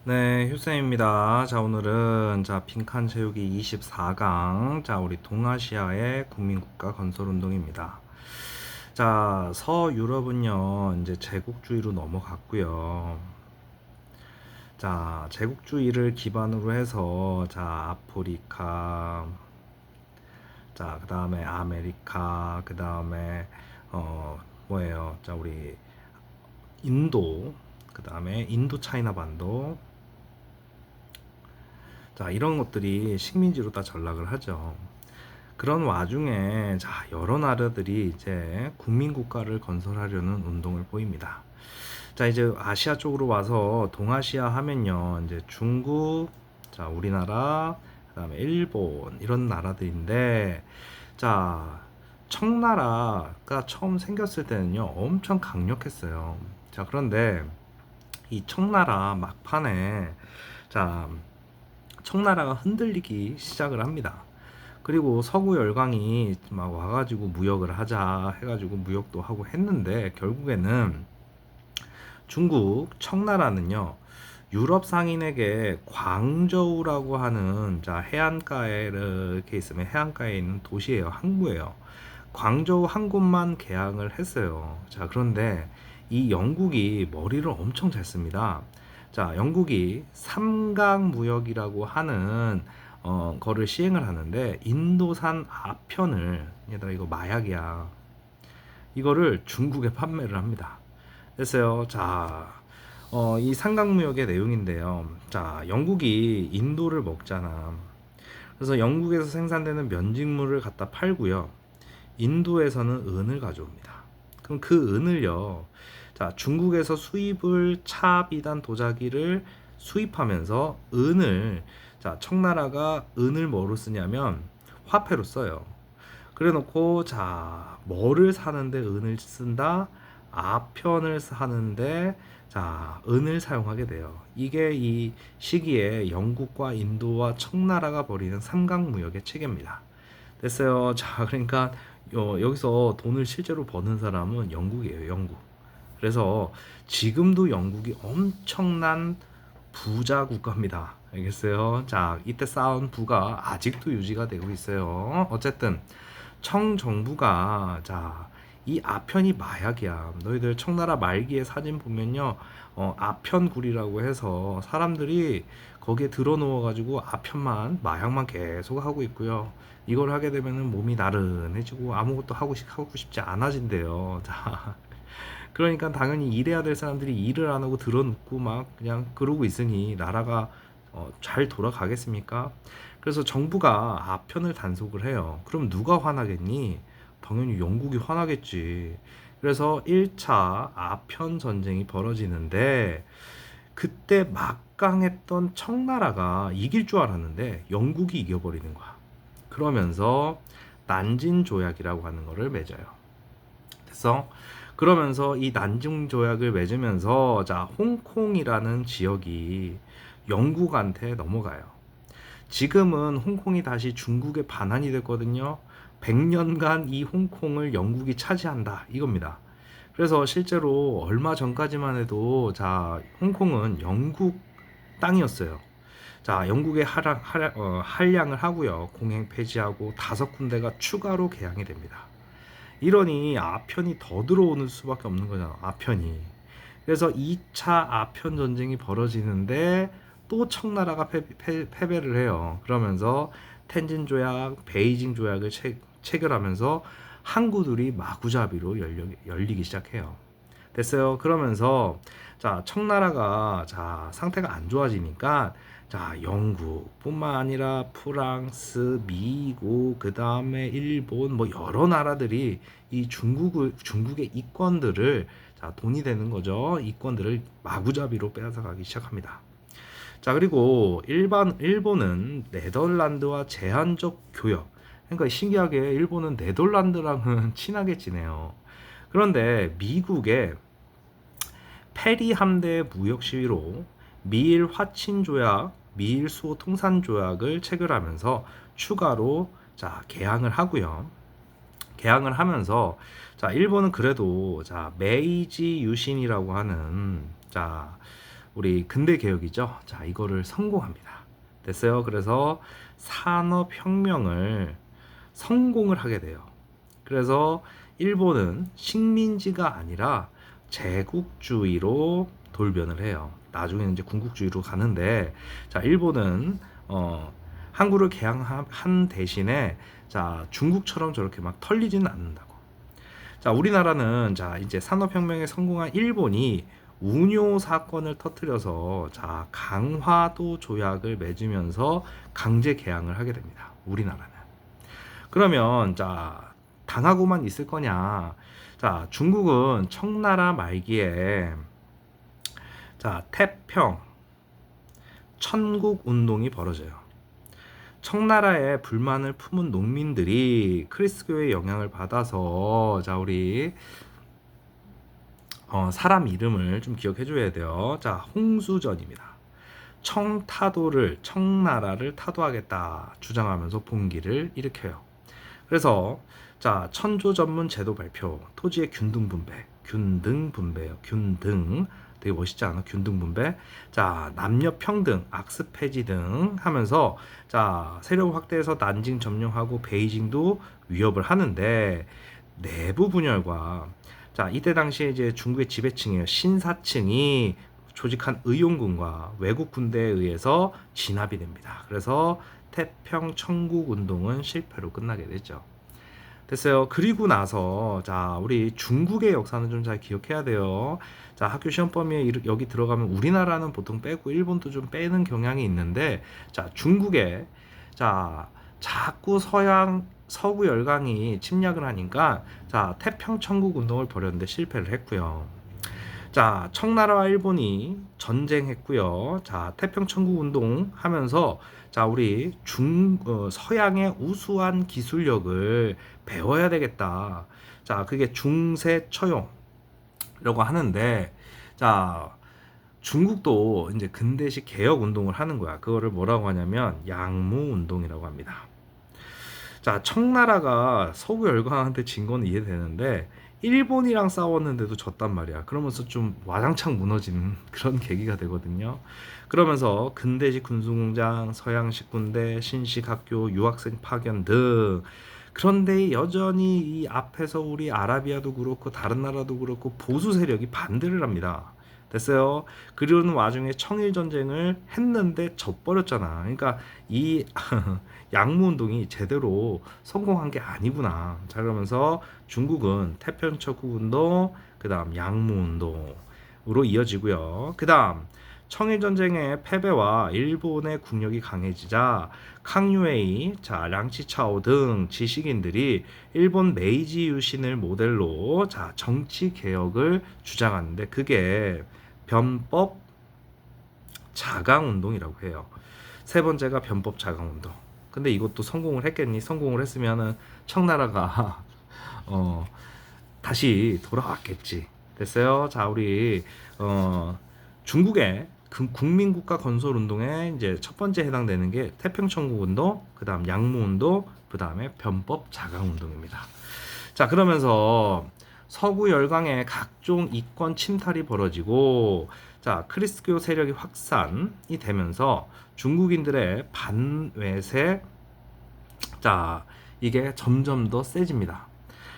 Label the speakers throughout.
Speaker 1: 네, 휴쌤입니다. 자, 오늘은 빈칸 채우기 24강. 우리 동아시아의 국민국가 건설 운동입니다. 서유럽은요, 이제 제국주의로 넘어갔고요. 제국주의를 기반으로 해서 아프리카, 그다음에 아메리카, 그다음에 우리 인도, 그다음에 인도 차이나 반도, 이런 것들이 식민지로 다 전락을 하죠. 그런 와중에 여러 나라들이 이제 국민국가를 건설하려는 운동을 보입니다. 이제 아시아 쪽으로 와서 동아시아 하면요, 이제 중국, 우리나라, 그다음에 일본 이런 나라들인데, 청나라가 처음 생겼을 때는요, 엄청 강력했어요. 그런데 이 청나라 막판에 자 청나라가 흔들리기 시작을 합니다. 그리고 서구 열강이 막 와가지고 무역을 하자 해가지고 무역도 하고 했는데, 결국에는 중국 청나라는요, 유럽 상인에게 광저우라고 하는 해안가에 이렇게 있으면 해안가에 있는 도시예요. 항구예요. 광저우 한 곳만 개항을 했어요. 그런데 이 영국이 머리를 엄청 잘 씁니다. 영국이 삼강 무역이라고 하는 거를 시행을 하는데, 인도산 아편을, 얘들아 이거 마약이야, 이거를 중국에 판매를 합니다. 됐어요. 이 삼강무역의 내용인데요. 영국이 인도를 먹잖아. 그래서 영국에서 생산되는 면직물을 갖다 팔고요. 인도에서는 은을 가져옵니다. 그럼 그 은을요, 중국에서 수입을 차 비단 도자기를 수입하면서 은을, 청나라가 은을 뭐로 쓰냐면 화폐로 써요. 그래 놓고 뭐를 사는데 은을 쓴다? 아편을 사는데 은을 사용하게 돼요. 이게 이 시기에 영국과 인도와 청나라가 벌이는 삼강무역의 체계입니다. 됐어요. 그러니까 여기서 돈을 실제로 버는 사람은 영국이에요. 영국. 그래서 지금도 영국이 엄청난 부자 국가입니다. 알겠어요? 이때 쌓은 부가 아직도 유지가 되고 있어요. 어쨌든 청정부가, 이 아편이 마약이야. 너희들 청나라 말기의 사진 보면요, 아편굴이라고 해서 사람들이 거기에 들어 누워가지고 아편만, 마약만 계속 하고 있고요. 이걸 하게 되면은 몸이 나른해지고 아무것도 하고 싶지 않아진대요. 그러니까 당연히 일해야 될 사람들이 일을 안 하고 들어 눕고 막 그냥 그러고 있으니 나라가 잘 돌아가겠습니까? 그래서 정부가 아편을 단속을 해요. 그럼 누가 화나겠니? 당연히 영국이 화나겠지. 그래서 1차 아편 전쟁이 벌어지는데, 그때 막강했던 청나라가 이길 줄 알았는데 영국이 이겨버리는 거야. 그러면서 난징 조약이라고 하는 거를 맺어요. 됐어? 그러면서 이 난징 조약을 맺으면서 홍콩이라는 지역이 영국한테 넘어가요. 지금은 홍콩이 다시 중국의 반환이 됐거든요. 100년간 이 홍콩을 영국이 차지한다, 이겁니다. 그래서 실제로 얼마 전까지만 해도 홍콩은 영국 땅이었어요. 영국의 한량을 하고요. 공행 폐지하고 5군데가 추가로 개항이 됩니다. 이러니 아편이 더 들어오는 수밖에 없는 거잖아. 아편이. 그래서 2차 아편 전쟁이 벌어지는데 또 청나라가 패배를 해요. 그러면서 텐진 조약, 베이징 조약을 체결하면서 항구들이 마구잡이로 열리기 시작해요. 됐어요. 그러면서 청나라가 상태가 안 좋아지니까 영국뿐만 아니라 프랑스, 미국, 그 다음에 일본, 뭐 여러 나라들이 이 중국의 이권들을, 돈이 되는 거죠. 이권들을 마구잡이로 빼앗아가기 시작합니다. 그리고 일본은 네덜란드와 제한적 교역. 그러니까 신기하게 일본은 네덜란드랑은 친하게 지내요. 그런데 미국의 페리 함대 무역 시위로 미일 화친 조약, 미일 수호 통산 조약을 체결하면서 추가로 개항을 하고요. 개항을 하면서 일본은 그래도 메이지 유신이라고 하는 우리 근대 개혁이죠. 자, 이거를 성공합니다. 됐어요. 그래서 산업혁명을 성공을 하게 돼요. 그래서 일본은 식민지가 아니라 제국주의로 돌변을 해요. 나중에는 이제 군국주의로 가는데, 자, 일본은 항구를 개항한 대신에 자, 중국처럼 저렇게 막 털리지는 않는다고. 자, 우리나라는 자, 이제 산업혁명에 성공한 일본이 운요 사건을 터뜨려서 자, 강화도 조약을 맺으면서 강제 개항을 하게 됩니다. 우리나라는. 그러면 자, 당하고만 있을 거냐? 자, 중국은 청나라 말기에 자, 태평 천국 운동이 벌어져요. 청나라에 불만을 품은 농민들이 크리스교의 영향을 받아서 자, 우리 사람 이름을 좀 기억해 줘야 돼요. 자, 홍수전입니다. 청나라를 타도하겠다 주장하면서 봉기를 일으켜요. 그래서 자, 천조 전문 제도 발표, 토지의 균등 분배예요. 균등. 되게 멋있지 않아? 균등 분배. 자, 남녀 평등, 악습 폐지 등 하면서 자, 세력 확대해서 난징 점령하고 베이징도 위협을 하는데 내부 분열과 자, 이때 당시에 이제 중국의 지배층이에요. 신사층이 조직한 의용군과 외국 군대에 의해서 진압이 됩니다. 그래서 태평 청국 운동은 실패로 끝나게 되죠. 됐어요. 그리고 나서 자, 우리 중국의 역사는 좀 잘 기억해야 돼요. 자, 학교 시험 범위에 여기 들어가면 우리나라는 보통 빼고 일본도 좀 빼는 경향이 있는데 자, 중국에 자, 자꾸 서구 열강이 침략을 하니까 자, 태평 청국 운동을 벌였는데 실패를 했고요. 자, 청나라와 일본이 전쟁했고요. 자, 태평천국 운동 하면서 자, 우리 서양의 우수한 기술력을 배워야 되겠다. 자, 그게 중세처용이라고 하는데 자, 중국도 이제 근대식 개혁 운동을 하는 거야. 그거를 뭐라고 하냐면 양무 운동이라고 합니다. 자, 청나라가 서구 열강한테 진 건 이해되는데 일본이랑 싸웠는데도 졌단 말이야. 그러면서 좀 와장창 무너지는 그런 계기가 되거든요. 그러면서 근대식 군수공장, 서양식 군대, 신식 학교, 유학생 파견 등 그런데 여전히 이 앞에서 우리 아라비아도 그렇고 다른 나라도 그렇고 보수 세력이 반대를 합니다. 됐어요. 그러는 와중에 청일 전쟁을 했는데 져버렸잖아. 그러니까 이 양무운동이 제대로 성공한 게 아니구나. 자, 그러면서 중국은 태평천국운동, 그 다음 양무운동으로 이어지고요. 그 다음 청일전쟁의 패배와 일본의 국력이 강해지자 캉유에이, 자, 량치차오 등 지식인들이 일본 메이지 유신을 모델로 자, 정치 개혁을 주장하는데 그게 변법 자강 운동이라고 해요. 세 번째가 변법 자강 운동. 근데 이것도 성공을 했겠니? 성공을 했으면은 청나라가 다시 돌아왔겠지. 됐어요? 자, 우리 중국의 국민국가 건설 운동에 이제 첫 번째 해당되는 게 태평천국 운동, 그다음 양무 운동, 그다음에 변법 자강 운동입니다. 자, 그러면서 서구 열강의 각종 이권 침탈이 벌어지고 자, 크리스교 세력이 확산이 되면서 중국인들의 반외세 자, 이게 점점 더 세집니다.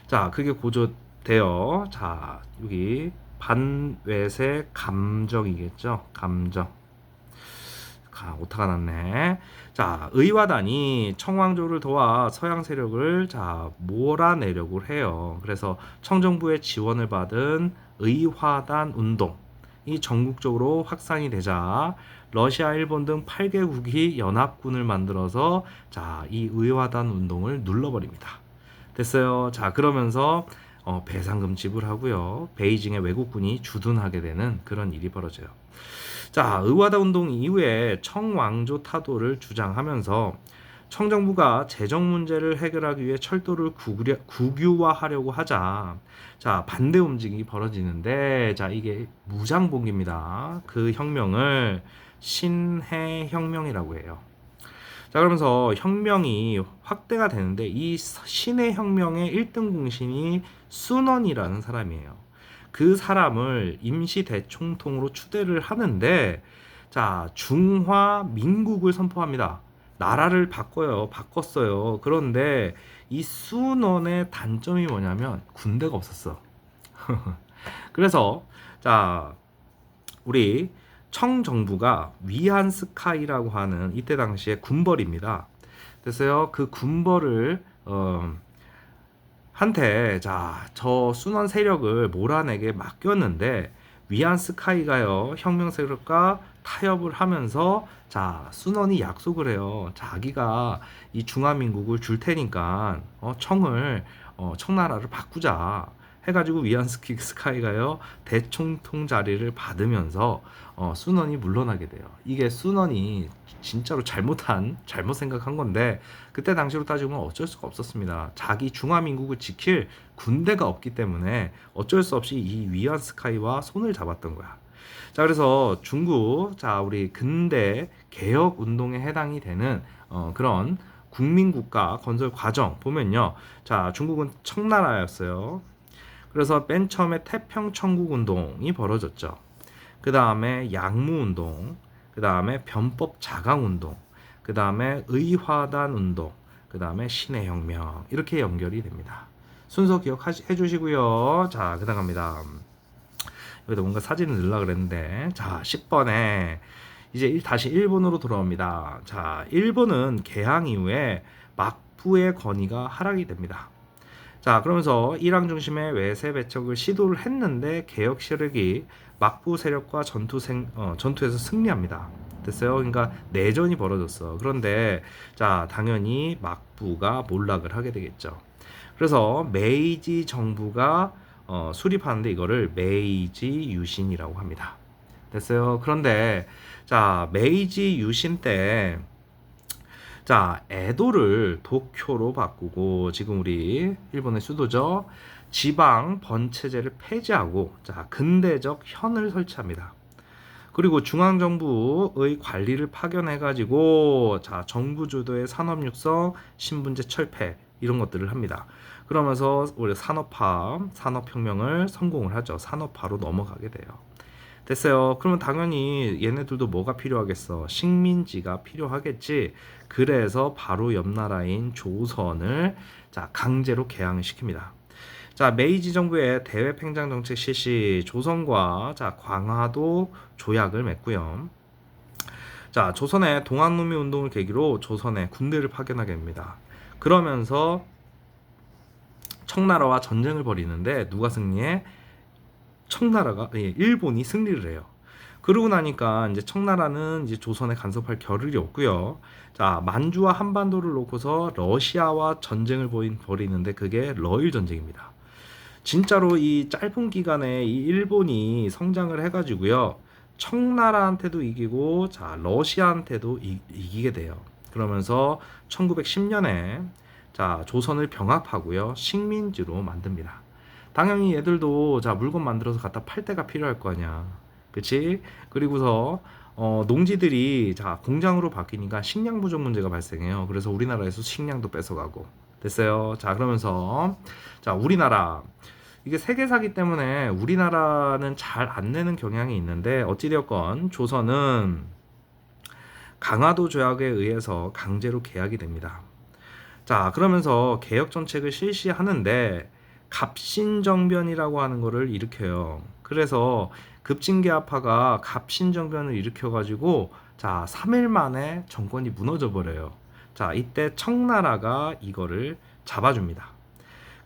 Speaker 1: 자, 그게 고조되어 자, 여기 반외세 감정이겠죠. 감정. 오타가 났네. 자, 의화단이 청왕조를 도와 서양 세력을 자, 몰아내려고 해요. 그래서 청정부의 지원을 받은 의화단 운동이 전국적으로 확산이 되자 러시아, 일본 등 8개국이 연합군을 만들어서 자, 이 의화단 운동을 눌러버립니다. 됐어요. 자, 그러면서 배상금 지불하고요. 베이징의 외국군이 주둔하게 되는 그런 일이 벌어져요. 자, 의화단 운동 이후에 청왕조 타도를 주장하면서 청정부가 재정 문제를 해결하기 위해 철도를 국유화하려고 하자 자, 반대 움직임이 벌어지는데 자, 이게 무장봉기입니다. 그 혁명을 신해혁명이라고 해요. 자, 그러면서 혁명이 확대가 되는데 이 신해혁명의 1등 공신이 순원이라는 사람이에요. 그 사람을 임시 대총통으로 추대를 하는데 자, 중화민국을 선포합니다. 나라를 바꿨어요. 그런데 이 순원의 단점이 뭐냐면 군대가 없었어. 그래서 자, 우리 청정부가 위안스카이라고 하는 이때 당시에 군벌입니다. 그래서요, 그 군벌을 한테 저 순원 세력을 몰아내게 맡겼는데 위안스카이가요, 혁명 세력과 타협을 하면서 순원이 약속을 해요. 자기가 이 중화민국을 줄 테니까 청나라를 바꾸자 해가지고 위안스카이가요, 대총통 자리를 받으면서 순원이 물러나게 돼요. 이게 순원이 진짜로 잘못 생각한 건데 그때 당시로 따지면 어쩔 수가 없었습니다. 자기 중화민국을 지킬 군대가 없기 때문에 어쩔 수 없이 이 위안스카이와 손을 잡았던 거야. 자, 그래서 중국, 우리 근대 개혁 운동에 해당이 되는 그런 국민국가 건설 과정 보면요. 중국은 청나라였어요. 그래서 맨 처음에 태평천국 운동이 벌어졌죠. 그 다음에 양무운동, 그 다음에 변법 자강운동, 그 다음에 의화단 운동, 그 다음에 신해혁명, 이렇게 연결이 됩니다. 순서 기억해 주시고요. 자, 그 다음 갑니다. 여기다 뭔가 사진을 넣으려고 그랬는데, 10번에 이제 다시 일본으로 돌아옵니다. 일본은 개항 이후에 막부의 권위가 하락이 됩니다. 그러면서 일왕 중심의 외세 배척을 시도를 했는데 개혁 세력이 막부 세력과 전투에서 승리합니다. 됐어요? 그러니까 내전이 벌어졌어. 그런데 당연히 막부가 몰락을 하게 되겠죠. 그래서 메이지 정부가 수립하는데 이거를 메이지 유신이라고 합니다. 됐어요? 그런데 메이지 유신 때 에도를 도쿄로 바꾸고 지금 우리 일본의 수도죠. 지방 번체제를 폐지하고 근대적 현을 설치합니다. 그리고 중앙정부의 관리를 파견해가지고 정부 주도의 산업 육성, 신분제 철폐 이런 것들을 합니다. 그러면서 우리 산업혁명을 성공을 하죠. 산업화로 넘어가게 돼요. 됐어요. 그러면 당연히 얘네들도 뭐가 필요하겠어? 식민지가 필요하겠지. 그래서 바로 옆 나라인 조선을 강제로 개항을 시킵니다. 메이지 정부의 대외 팽창 정책 실시, 조선과 광화도 조약을 맺고요. 조선의 동학농미 운동을 계기로 조선에 군대를 파견하게 됩니다. 그러면서 청나라와 전쟁을 벌이는데 누가 승리해? 일본이 승리를 해요. 그러고 나니까 이제 청나라는 이제 조선에 간섭할 겨를이 없고요. 만주와 한반도를 놓고서 러시아와 전쟁을 벌이는데 그게 러일 전쟁입니다. 진짜로 이 짧은 기간에 이 일본이 성장을 해가지고요. 청나라한테도 이기고 러시아한테도 이기게 돼요. 그러면서 1910년에 조선을 병합하고요. 식민지로 만듭니다. 당연히 얘들도 물건 만들어서 갖다 팔 때가 필요할 거 아니야. 그치? 그리고서 농지들이 공장으로 바뀌니까 식량 부족 문제가 발생해요. 그래서 우리나라에서 식량도 뺏어가고. 됐어요. 그러면서 우리나라 이게 세계사기 때문에 우리나라는 잘 안 내는 경향이 있는데 어찌되었건 조선은 강화도 조약에 의해서 강제로 개혁이 됩니다. 그러면서 개혁 정책을 실시하는데 갑신정변이라고 하는 거를 일으켜요. 그래서 급진계합파가 갑신정변을 일으켜가지고 3일 만에 정권이 무너져 버려요. 이때 청나라가 이거를 잡아줍니다.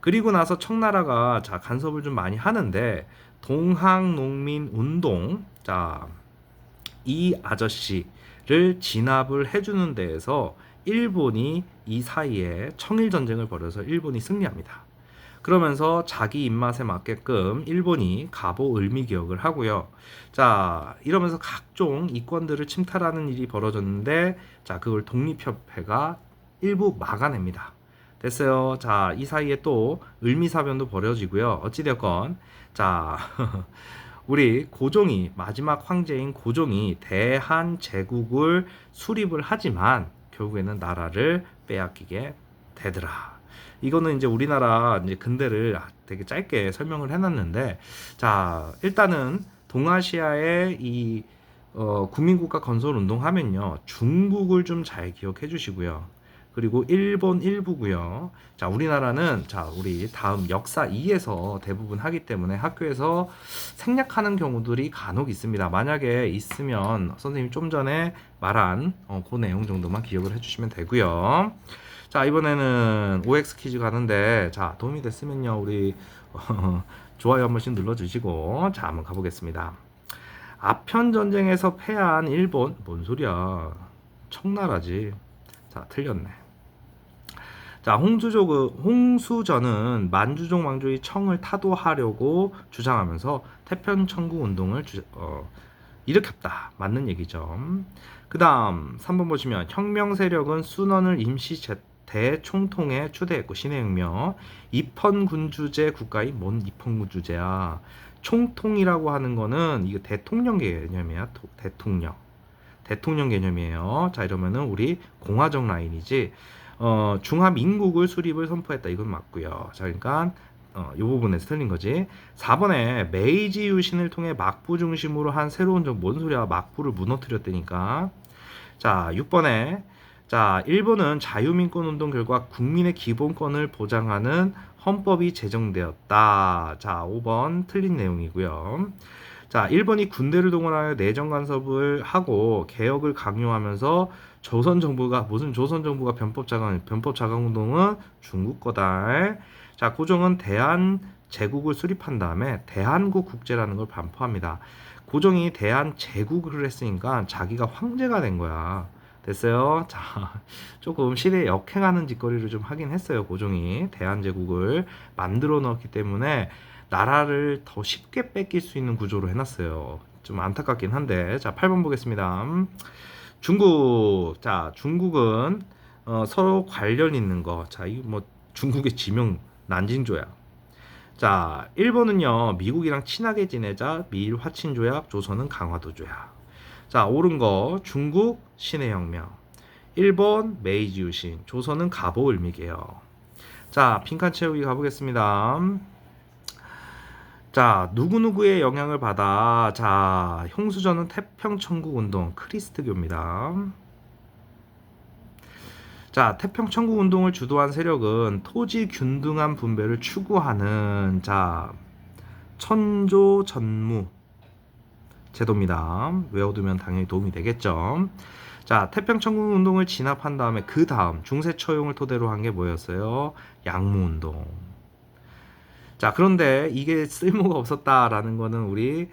Speaker 1: 그리고 나서 청나라가 간섭을 좀 많이 하는데 동학농민운동 이 아저씨를 진압을 해주는 데에서 일본이 이 사이에 청일전쟁을 벌여서 일본이 승리합니다. 그러면서 자기 입맛에 맞게끔 일본이 갑오 을미기역을 하고요. 이러면서 각종 이권들을 침탈하는 일이 벌어졌는데 그걸 독립협회가 일부 막아냅니다. 됐어요. 이 사이에 또 을미사변도 벌어지고요. 어찌되었건 우리 고종이 마지막 황제인 고종이 대한제국을 수립을 하지만 결국에는 나라를 빼앗기게 되더라. 이거는 이제 우리나라 이제 근대를 되게 짧게 설명을 해놨는데, 자, 일단은 동아시아의 이 국민국가 건설 운동 하면요, 중국을 좀 잘 기억해 주시고요. 그리고 일본 일부고요. 자, 우리나라는 자, 우리 다음 역사 2에서 대부분 하기 때문에 학교에서 생략하는 경우들이 간혹 있습니다. 만약에 있으면 선생님이 좀 전에 말한 그 내용 정도만 기억을 해주시면 되고요. 자, 이번에는 OX 퀴즈 가는데, 자, 도움이 됐으면요, 우리 좋아요 한 번씩 눌러주시고, 자, 한번 가보겠습니다. 아편 전쟁에서 패한 일본, 뭔 소리야? 청나라지. 자, 틀렸네. 자, 홍수전은 만주족 왕족이 청을 타도하려고 주장하면서 태평 청구 운동을 일으켰다. 맞는 얘기죠. 그 다음 3번 보시면 혁명 세력은 순원을 임시 대총통에 추대했고 신해혁명 입헌군주제 국가인 뭔 입헌군주제야. 총통이라고 하는 거는 이거 대통령 개념이야. 대통령 개념이에요. 자, 이러면은 우리 공화정 라인이지. 중화민국을 수립을 선포했다. 이건 맞고요. 자, 그러니까 이 부분에서 틀린 거지. 4번에 메이지 유신을 통해 막부 중심으로 한 새로운 뭔 소리야? 막부를 무너뜨렸다니까. 자, 6번에 자, 일본은 자유민권 운동 결과 국민의 기본권을 보장하는 헌법이 제정되었다. 자, 5번 틀린 내용이고요. 자, 일본이 군대를 동원하여 내정 간섭을 하고 개혁을 강요하면서 조선 정부가 변법 자강 운동은 중국 거다. 자, 고종은 대한 제국을 수립한 다음에 대한국 국제라는 걸 반포합니다. 고종이 대한 제국을 했으니까 자기가 황제가 된 거야. 됐어요? 자, 조금 시대에 역행하는 짓거리를 좀 하긴 했어요. 고종이 대한제국을 만들어 넣었기 때문에 나라를 더 쉽게 뺏길 수 있는 구조로 해놨어요. 좀 안타깝긴 한데. 자, 8번 보겠습니다. 중국. 자, 중국은 서로 관련 있는 거. 자, 이거 뭐 중국의 지명 난징조약. 자, 일본은요, 미국이랑 친하게 지내자 미일 화친 조약, 조선은 강화도 조약. 자, 옳은 거 중국 신해혁명, 일본 메이지 유신, 조선은 갑오 을미개혁. 자, 빈칸 채우기 가보겠습니다. 자, 누구누구의 영향을 받아. 자, 홍수전은 태평천국 운동, 크리스트교입니다. 자, 태평천국 운동을 주도한 세력은 토지 균등한 분배를 추구하는 자, 천조전무 제도입니다. 외워두면 당연히 도움이 되겠죠. 자, 태평천국 운동을 진압한 다음에 그 다음 중세 처용을 토대로 한 게 뭐였어요? 양무운동. 자, 그런데 이게 쓸모가 없었다라는 거는 우리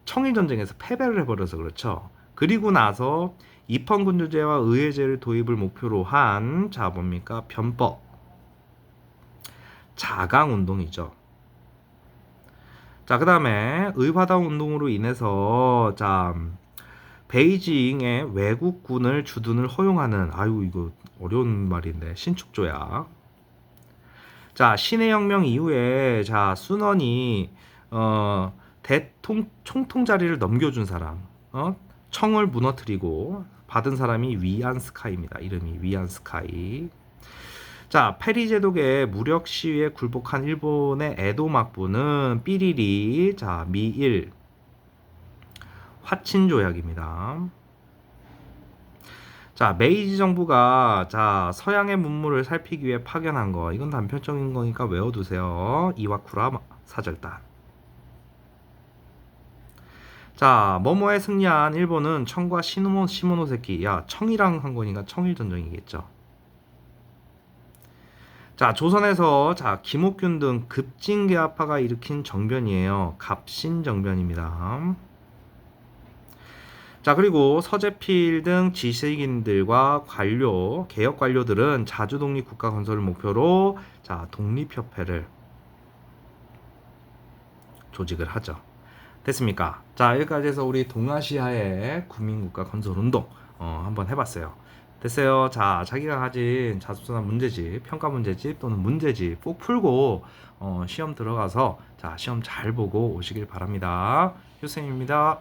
Speaker 1: 청일전쟁에서 패배를 해버려서 그렇죠. 그리고 나서 입헌군주제와 의회제를 도입을 목표로 한, 자, 뭡니까? 변법. 자강운동이죠. 자, 그 다음에 의화당 운동으로 인해서, 자, 베이징의 외국군을 주둔을 허용하는, 아유, 이거 어려운 말인데, 신축조약. 자, 신해혁명 이후에, 자, 순원이, 총통 자리를 넘겨준 사람, 청을 무너뜨리고 받은 사람이 위안스카이입니다. 이름이 위안스카이. 자, 페리 제독의 무력 시위에 굴복한 일본의 에도 막부는 삐리리, 자, 미일 화친 조약입니다. 자, 메이지 정부가 자, 서양의 문물을 살피기 위해 파견한 거. 이건 단편적인 거니까 외워두세요. 이와쿠라 사절단. 자, 뭐뭐에 승리한 일본은 청과 시모노세키. 야, 청이랑 한 거니까 청일전쟁이겠죠. 자, 조선에서 자, 김옥균 등 급진개화파가 일으킨 정변이에요. 갑신정변입니다. 자, 그리고 서재필 등 지식인들과 관료, 개혁 관료들은 자주 독립 국가 건설을 목표로 자, 독립협회를 조직을 하죠. 됐습니까? 자, 여기까지 해서 우리 동아시아의 국민국가 건설 운동 한번 해봤어요. 됐어요. 자, 자기가 가진 자습서나 문제집, 평가 문제집 또는 문제집 꼭 풀고 시험 들어가서 자, 시험 잘 보고 오시길 바랍니다. 교수님입니다.